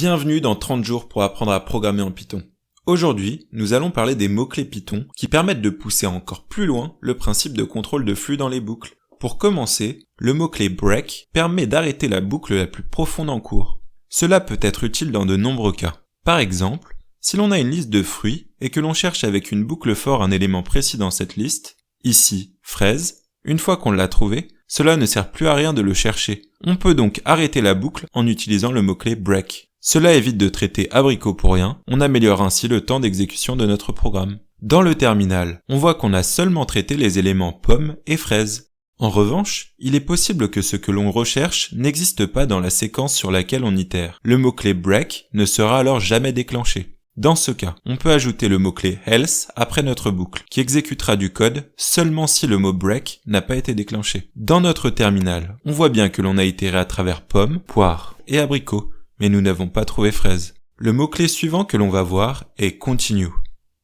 Bienvenue dans 30 jours pour apprendre à programmer en Python. Aujourd'hui, nous allons parler des mots-clés Python qui permettent de pousser encore plus loin le principe de contrôle de flux dans les boucles. Pour commencer, le mot-clé break permet d'arrêter la boucle la plus profonde en cours. Cela peut être utile dans de nombreux cas. Par exemple, si l'on a une liste de fruits et que l'on cherche avec une boucle for un élément précis dans cette liste, ici, fraise, une fois qu'on l'a trouvé, cela ne sert plus à rien de le chercher. On peut donc arrêter la boucle en utilisant le mot-clé break. Cela évite de traiter abricot pour rien, on améliore ainsi le temps d'exécution de notre programme. Dans le terminal, on voit qu'on a seulement traité les éléments pomme et fraise. En revanche, il est possible que ce que l'on recherche n'existe pas dans la séquence sur laquelle on itère. Le mot-clé break ne sera alors jamais déclenché. Dans ce cas, on peut ajouter le mot-clé else après notre boucle, qui exécutera du code seulement si le mot break n'a pas été déclenché. Dans notre terminal, on voit bien que l'on a itéré à travers pomme, poire et abricot, mais nous n'avons pas trouvé fraise. Le mot-clé suivant que l'on va voir est continue.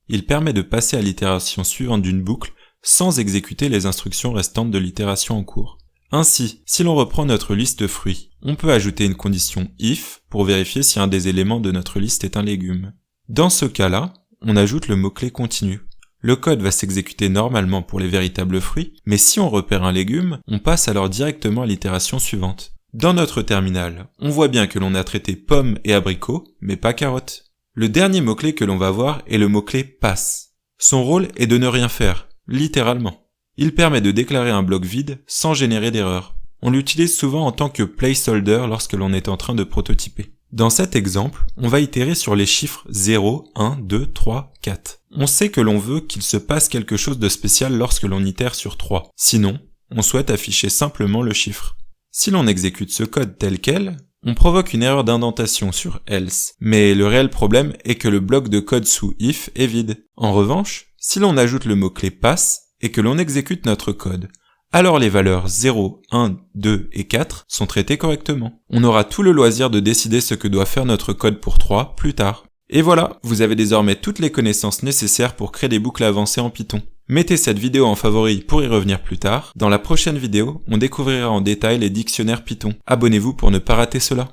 Il permet de passer à l'itération suivante d'une boucle sans exécuter les instructions restantes de l'itération en cours. Ainsi, si l'on reprend notre liste fruits, on peut ajouter une condition if pour vérifier si un des éléments de notre liste est un légume. Dans ce cas-là, on ajoute le mot-clé continue. Le code va s'exécuter normalement pour les véritables fruits, mais si on repère un légume, on passe alors directement à l'itération suivante. Dans notre terminal, on voit bien que l'on a traité pomme et abricot, mais pas carotte. Le dernier mot-clé que l'on va voir est le mot-clé pass. Son rôle est de ne rien faire, littéralement. Il permet de déclarer un bloc vide sans générer d'erreur. On l'utilise souvent en tant que placeholder lorsque l'on est en train de prototyper. Dans cet exemple, on va itérer sur les chiffres 0, 1, 2, 3, 4. On sait que l'on veut qu'il se passe quelque chose de spécial lorsque l'on itère sur 3. Sinon, on souhaite afficher simplement le chiffre. Si l'on exécute ce code tel quel, on provoque une erreur d'indentation sur else, mais le réel problème est que le bloc de code sous if est vide. En revanche, si l'on ajoute le mot-clé pass et que l'on exécute notre code, alors les valeurs 0, 1, 2 et 4 sont traitées correctement. On aura tout le loisir de décider ce que doit faire notre code pour 3 plus tard. Et voilà, vous avez désormais toutes les connaissances nécessaires pour créer des boucles avancées en Python. Mettez cette vidéo en favori pour y revenir plus tard. Dans la prochaine vidéo, on découvrira en détail les dictionnaires Python. Abonnez-vous pour ne pas rater cela.